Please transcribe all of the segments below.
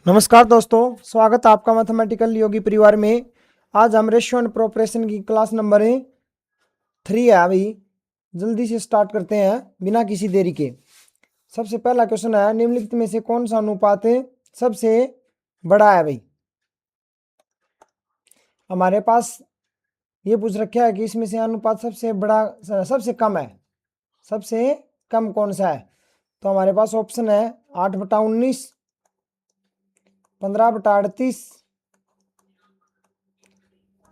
नमस्कार दोस्तों, स्वागत है आपका मैथमेटिकल योगी परिवार में। आज हम रेशियो एंड प्रोपोर्शन की क्लास नंबर 3 है। अभी जल्दी से स्टार्ट करते हैं बिना किसी देरी के। सबसे पहला क्वेश्चन है, निम्नलिखित में से कौन सा अनुपात सबसे बड़ा है। भाई हमारे पास ये पूछ रखा है कि इसमें से अनुपात सबसे बड़ा सबसे कम है, सबसे कम कौन सा है। तो हमारे पास ऑप्शन है 8/19, 15/38,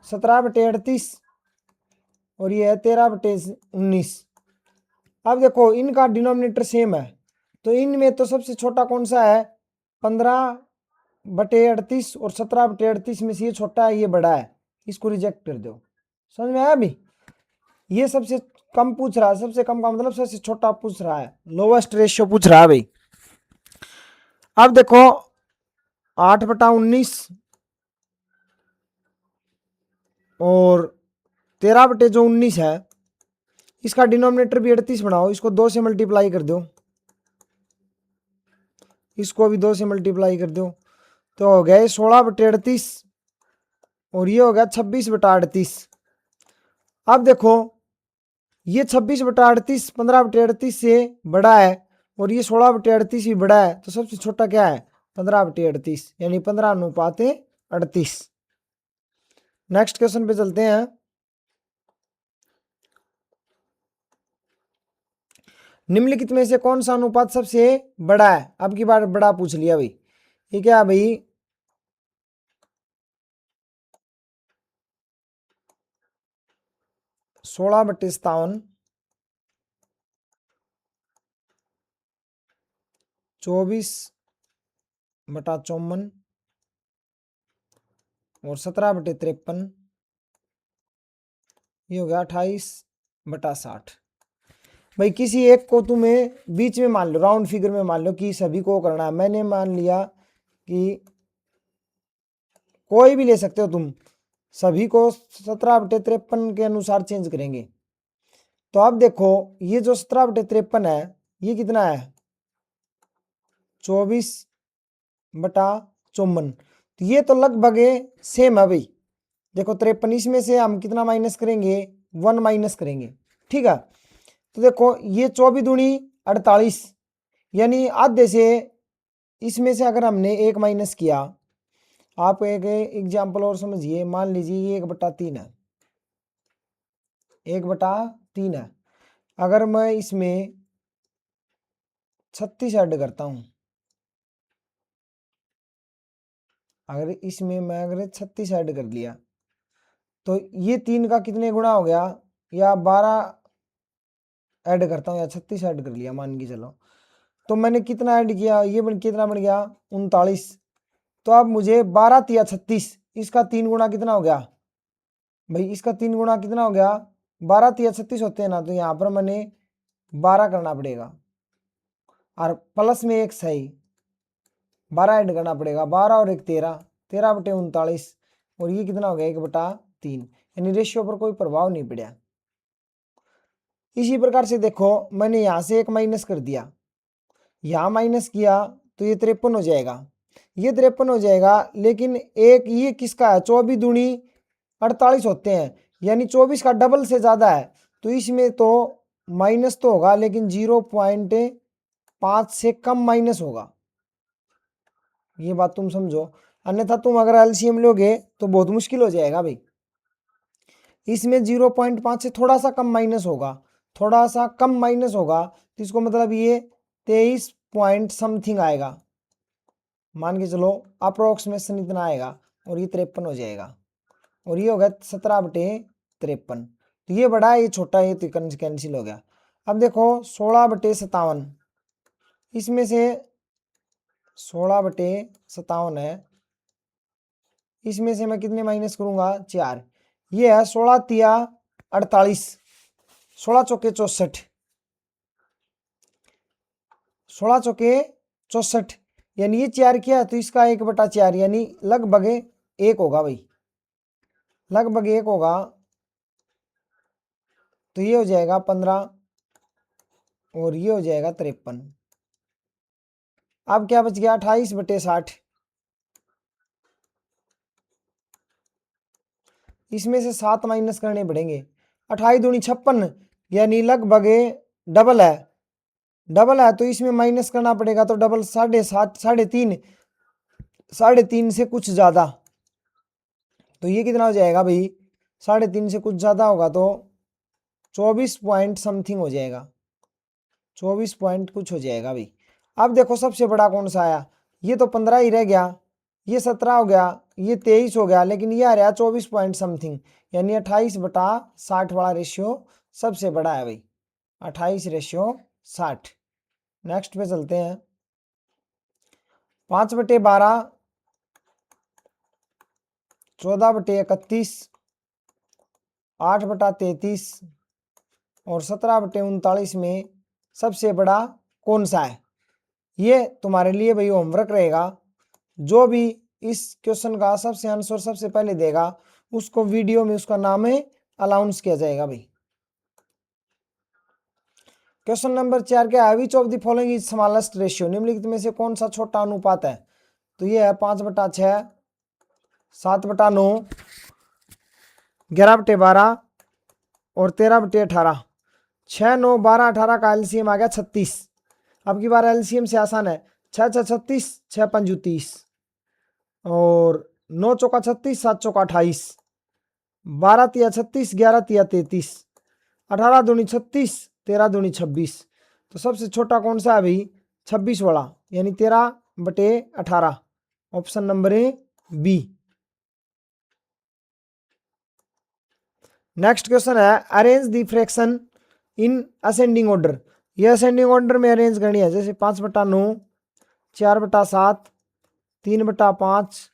17/38 और ये है 13/19। अब देखो इनका डिनोमिनेटर सेम है, तो इनमें तो सबसे छोटा कौन सा है, 15/38 और 17/38 में से ये छोटा है, ये बड़ा है, इसको रिजेक्ट कर दो। समझ में आया अभी? ये सबसे कम पूछ रहा है, सबसे कम का मतलब सबसे छोटा पूछ रहा है, लोवेस्ट रेशियो पूछ रहा है भाई। अब देखो 8/19 और 13/19 है, इसका डिनोमिनेटर भी 38 बनाओ, इसको 2 से मल्टीप्लाई कर दो, इसको भी 2 से मल्टीप्लाई कर दो, तो हो गया 16/38 और ये हो गया 26/38। अब देखो ये 26/38 15/38 से बड़ा है और ये 16/38 भी बड़ा है, तो सबसे छोटा क्या है, 15/38, यानी 15:38। नेक्स्ट क्वेश्चन पे चलते हैं। निम्नलिखित में से कौन सा अनुपात सबसे बड़ा है। अब की बार बड़ा पूछ लिया भाई, ये क्या है भाई, 16/57, 24/54 और 17/53, ये हो गया 28/60। भाई किसी एक को तुम्हें बीच में मान लो, राउंड फिगर में मान लो कि सभी को करना है। मैंने मान लिया कि कोई भी ले सकते हो तुम, सभी को 17/53 के अनुसार चेंज करेंगे। तो अब देखो ये जो 17/53 है, ये कितना है, 24/54। तो ये तो लगभग सेम है भाई। देखो 53, इसमें से हम कितना माइनस करेंगे, 1 माइनस करेंगे, ठीक है। तो देखो ये 24×2 = 48, यानी आधे से इसमें से अगर हमने 1 माइनस किया, आप एक एग्जाम्पल और समझिए, मान लीजिए ये 1/3 है, 1/3 है। अगर मैं इसमें 36 ऐड करता हूं, अगर इसमें मैं अगर 36 ऐड कर लिया, तो ये 3 का कितने गुणा हो गया, या 12 ऐड करता हूँ या 36 ऐड कर लिया मान के चलो, तो मैंने कितना ऐड किया, ये कितना बन गया, 39। तो अब मुझे 12×3 = 36, इसका 3 गुणा कितना हो गया भाई, इसका 3 गुणा कितना हो गया, 12×3 = 36 होते हैं ना, तो यहाँ पर मैंने 12 करना पड़ेगा और प्लस में एक सही 12 ऐड करना पड़ेगा, 12 और एक 13, 13/39 और ये कितना हो गया, 1/3, यानी रेशियो पर कोई प्रभाव नहीं पड़ा। इसी प्रकार से देखो मैंने यहाँ से 1 माइनस कर दिया, यहाँ माइनस किया, तो ये 53 हो जाएगा, ये 53 हो जाएगा। लेकिन एक ये किसका है, 24×2 = 48 होते हैं, यानी 24 का डबल से ज़्यादा है, तो इसमें तो माइनस तो होगा लेकिन 0.5 से कम माइनस होगा, ये बात तुम समझो। अन्यथा तुम अगर एलसीएम लोगे तो बहुत मुश्किल हो जाएगा भाई। इसमें 0.5 से थोड़ा सा कम माइनस होगा, थोड़ा सा कम माइनस होगा, तो इसको मतलब ये 23 पॉइंट समथिंग आएगा, मान के चलो अप्रोक्सीमेशन इतना आएगा, और ये 53 हो जाएगा, और ये हो गया 17/53। तो ये बड़ा है, ये छोटा है, ये तो कैंसिल हो गया। अब देखो 16/57, इसमें से 16/57 है, इसमें से मैं कितने माइनस करूंगा, 4। ये है 16×3 = 48, 16×4 = 64, 16×4 = 64, यानी ये 4 किया है, तो इसका 1/4 यानी लगभग 1 होगा भाई, लगभग 1 होगा। तो ये हो जाएगा 15 और ये हो जाएगा 53। अब क्या बच गया, 28/60, इसमें से 7 माइनस करने पड़ेंगे। 28 दूनी 56 यानी लगभग डबल है। डबल है तो इसमें माइनस करना पड़ेगा, तो डबल 7.5 3.5 3.5 से कुछ ज्यादा। तो ये कितना हो जाएगा भाई, 3.5 से कुछ ज्यादा होगा तो 24 पॉइंट समथिंग हो जाएगा, 24 पॉइंट कुछ हो जाएगा भाई। अब देखो सबसे बड़ा कौन सा आया, ये तो 15 ही रह गया, ये 17 हो गया, ये 23 हो गया, लेकिन ये आ रहा 24 पॉइंट समथिंग, यानी 28/60 वाला रेशियो सबसे बड़ा है भाई, 28/60। नेक्स्ट पे चलते हैं। 5/12, 14/31, 8/33 और 17/39 में सबसे बड़ा कौन सा है? ये तुम्हारे लिए भाई होमवर्क रहेगा। जो भी इस क्वेश्चन का सबसे आंसर सबसे पहले देगा उसको वीडियो में उसका नाम है अनाउंस किया जाएगा भाई। क्वेश्चन नंबर 4 क्या है, which of the following is smallest ratio, निम्नलिखित में से कौन सा छोटा अनुपात है? तो ये है 5/6, 7/9, 11/12 और 13/18। 6, 9, 12, 18 का एलसीएम आ गया 36। अब की बार एलसीएम से आसान है, 6 6 36, 6 5 30 और 9 चौका 36, 7 चौका 28, 12 तिया 36, 11 तिया 33, 18 दूनी 36, 13 दूनी 26। तो सबसे छोटा कौन सा है भाई, 26 वाला, यानी 13/18, option number A B. Next question है, arrange the fraction in ascending order. ये असेंडिंग ऑर्डर में अरेंज करनी है, जैसे 5/9, 4/7, 3/5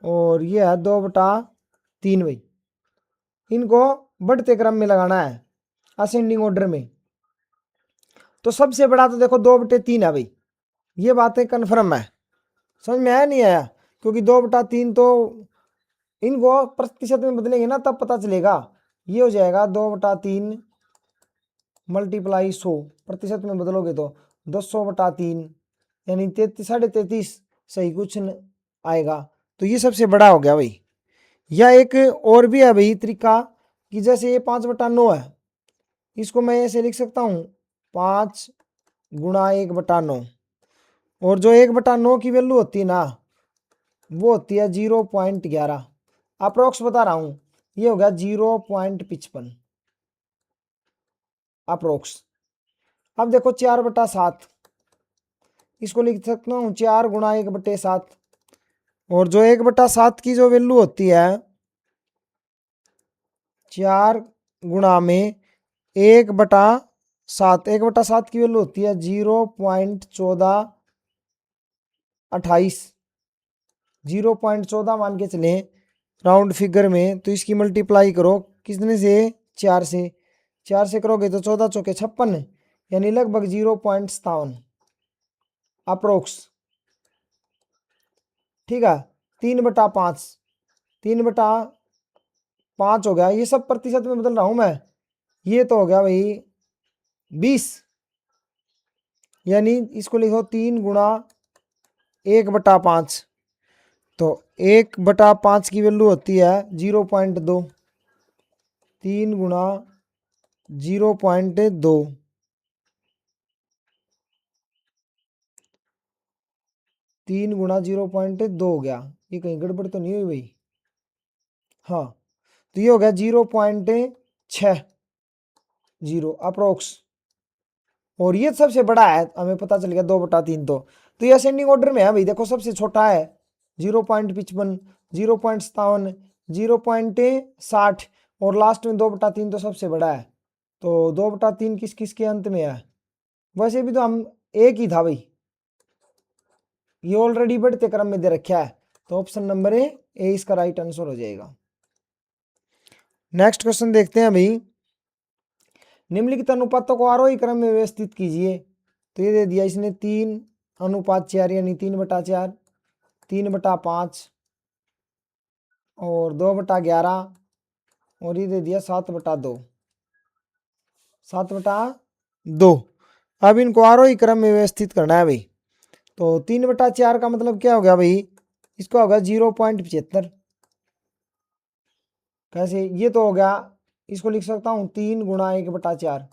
और ये है 2/3 भाई। इनको बढ़ते क्रम में लगाना है असेंडिंग ऑर्डर में। तो सबसे बड़ा तो देखो 2/3 है भाई, ये बातें कन्फर्म है। समझ में आया नहीं आया? क्योंकि 2/3 तो इनको प्रतिशत में बदलेंगे ना तब पता चलेगा। ये हो जाएगा 2/3 मल्टीप्लाई 100, प्रतिशत में बदलोगे तो 200/3 यानी 33.5 सही कुछ आएगा। तो ये सबसे बड़ा हो गया भाई। या एक और भी है भाई तरीका कि जैसे ये 5/9 है, इसको मैं ऐसे लिख सकता हूँ 5 गुणा 1/9 और जो 1/9 की वैल्यू होती है ना वो होती है 0.11, अप्रोक्स बता रहा हूँ, ये हो गया 0.55 अप्रोक्स। अब देखो 4/7, इसको लिख सकता हूँ 4 गुणा 1/7 और जो 1/7 की जो वैल्यू होती है 4 गुणा में 1/7, 1/7 की वैल्यू होती है 0.1428, 0.14 मान के चले राउंड फिगर में। तो इसकी मल्टीप्लाई करो कितने से, 4 से, 4 से करोगे तो 14 चौके 56 यानी लगभग 0.57 अप्रोक्स। ठीक है, 3/5, 3/5 हो गया, ये सब प्रतिशत में बदल रहा हूं मैं। ये तो हो गया भाई 20, यानी इसको लिखो 3 गुणा 1/5। तो 1/5 की वैल्यू होती है 0.2, 3 गुणा 0.2, 3 गुणा 0.2 हो गया। ये कहीं गड़बड़ तो नहीं हुई भाई? हाँ, तो ये हो गया 0.60 अप्रोक्स। और ये सबसे बड़ा है, हमें पता चल गया 2/3। तो ये असेंडिंग ऑर्डर में है भाई। देखो सबसे छोटा है 0.55, 0.57, 0.60 और लास्ट में 2/3 तो सबसे बड़ा है। तो 2/3 किस किस के अंत में है? वैसे भी तो हम एक ही था भाई, ये ऑलरेडी बढ़ते क्रम में दे रखा है। तो ऑप्शन नंबर ए इसका राइट आंसर हो जाएगा। नेक्स्ट क्वेश्चन देखते हैं भाई, निम्नलिखित अनुपातों को आरोही क्रम में व्यवस्थित कीजिए। तो ये दे दिया इसने 3:4 यानी 3/4, 3/5 और 2/11 और ये दे दिया 7/2, 7/2। अब इनको आरोही क्रम में व्यवस्थित करना है भाई। तो 3/4 का मतलब क्या हो गया भाई, इसका होगा 0.75, कैसे, ये तो हो गया, इसको लिख सकता हूँ 3 गुणा 1/4।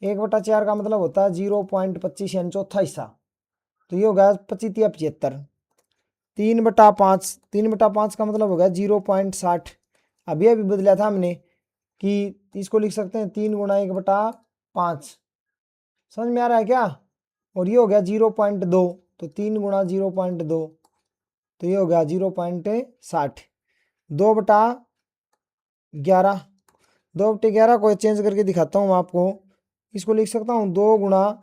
1/4 का मतलब होता है 0.25 यानी चौथा हिस्सा। तो ये हो गया 25×75। 3/5, 3/5 का मतलब हो गया 0.60। अभी अभी बदला था हमने कि इसको लिख सकते हैं 3 गुणा 1/5। समझ में आ रहा है क्या। और ये हो गया 0.2, तो 3 गुणा 0.2, तो ये हो गया 0.60। 2/11, 2/11 को चेंज करके दिखाता हूँ आपको। इसको लिख सकता हूँ 2 गुणा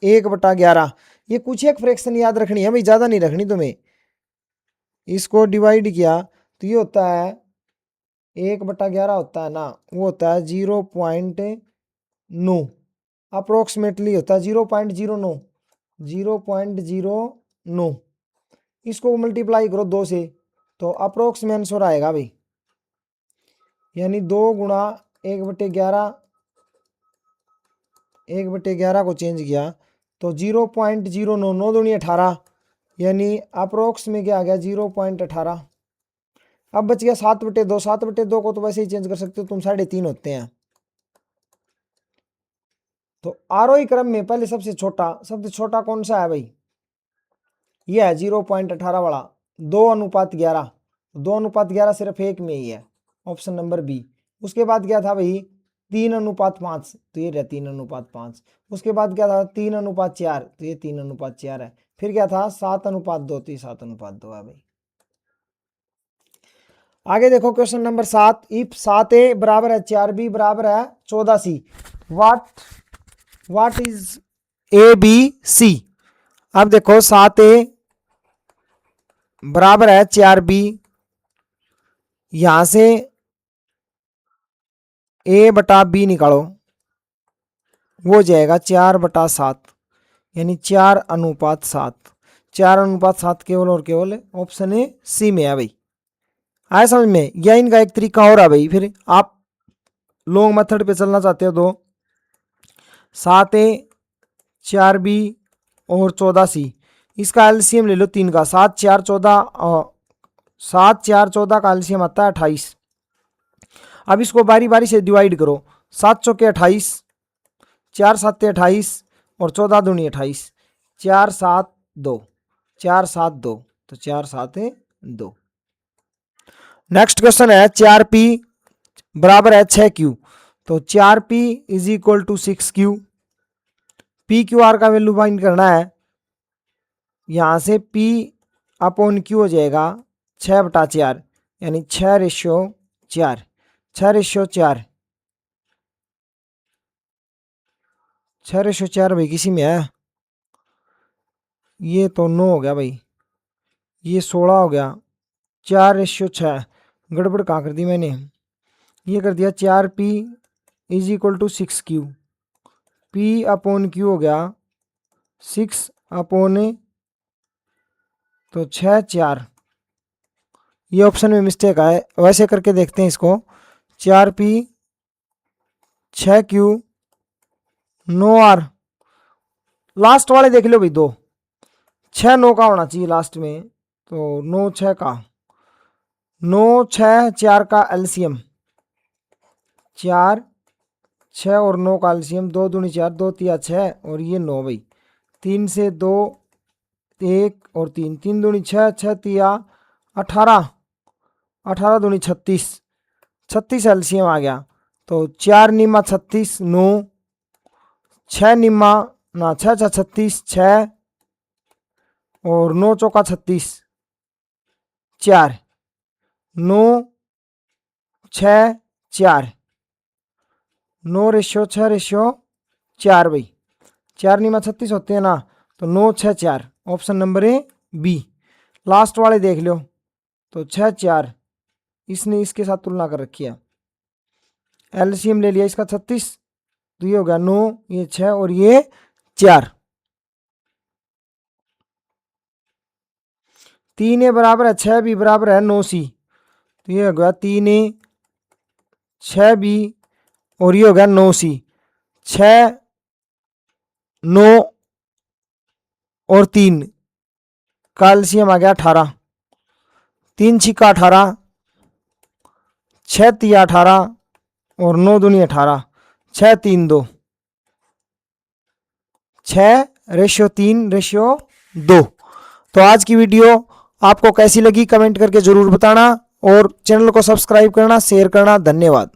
1/11। ये कुछ एक फ्रैक्शन याद रखनी है भाई, ज़्यादा नहीं रखनी तुम्हें। इसको डिवाइड किया तो ये होता है 1/11 होता है ना, वो होता है 0.9, अप्रोक्सीमेटली होता है 0.09, 0.09। इसको मल्टीप्लाई करो 2 से तो अप्रोक्सीमेट आंसर आएगा भाई, यानी 2 गुणा 1/11, 1/11 को चेंज किया तो 0.09, 9 दूनी 18, यानी अप्रोक्स में क्या आ गया 0.18। अब बच गया 7/2। 7/2 को तो वैसे ही चेंज कर सकते हो तुम, 3.5 होते हैं। तो आरोही क्रम में पहले सबसे छोटा कौन सा है भाई, ये है 0.18 वाला, 2:11। 2:11 सिर्फ एक में ही है, ऑप्शन नंबर बी। उसके बाद क्या था भाई 3:5, तो ये रहा 3:5। उसके बाद क्या था 3:4, तो ये 3:4 है। फिर क्या था 7:2, तो ये 7:2 है भाई। आगे देखो क्वेश्चन नंबर 7, इफ 7a बराबर है 4b बराबर है 14c, what is A B C. अब देखो 7a बराबर है 4b, यहां से a/b निकालो, वो जाएगा 4/7, यानी 4:7। 4:7 केवल और केवल ऑप्शन ए सी में है भाई। आया समझ में। या इनका एक तरीका और है भाई, फिर आप लॉन्ग मेथड पे चलना चाहते हो तो 7a 4b और 14c, इसका एलसीएम ले लो 3 का। 7 4 14, 7 4 14 का एलसीएम आता है 28। अब इसको बारी बारी से डिवाइड करो, 7 चौके 28, 4 7 28 और 14 दूनी 28, 4 7 2, 4 7 2, तो 4 7 2। नेक्स्ट क्वेश्चन है 4p बराबर है 6q, तो 4p is equal to 6q। P Q R का वैल्यू फाइंड करना है, यहां से p अपॉन q हो जाएगा 6/4, यानी 6/4, 6/4, 6/4 भाई किसी में है, ये तो 9 हो गया भाई, ये 16 हो गया, 4/6, गड़बड़ कहाँ कर दी मैंने, ये कर दिया 4p is equal to 6q। p upon q हो गया 6 अपॉन, तो 6 4, ये ऑप्शन में मिस्टेक है, वैसे करके देखते हैं इसको। 4p 6q 9r, लास्ट वाले देख लो भाई, 2 6 9 का होना चाहिए लास्ट में, तो 9 6 का, 9 6 4 का एलसीएम 4, 6 और 9 का एलसीएम 2 दूनी 4, 2 तिया 6 और ये 9 भाई, 3 से 2 1 और 3, 3 दूनी 6, 6 तिया 18, 18 दूनी 36, 36 एलसीएम आ गया। तो 4 निम्मा 36 9, 6 निम्मा ना 6 6 36 6 और 9 चौका 36 4, 9 6 4, 9/6/4 भाई, 4 निमा 36 होते हैं ना, तो 9 6 4, option number A B. Last वाले देख लो, तो 6 4, इसने इसके साथ तुलना कर रखी है, एलसीएम ले लिया इसका 36, तो ये हो गया 9, ये 6 और ये 4। 3a बराबर है 6b बराबर है 9c, तो ये हो गया 3a 6b और ये हो गया 9c, 6 9 और 3 का एलसीएम आ गया 18, 3 6 18, 6 तिया 18 और 9 दूनी 18, 6 3 2, 6:3:2। तो आज की वीडियो आपको कैसी लगी कमेंट करके जरूर बताना और चैनल को सब्सक्राइब करना, शेयर करना। धन्यवाद।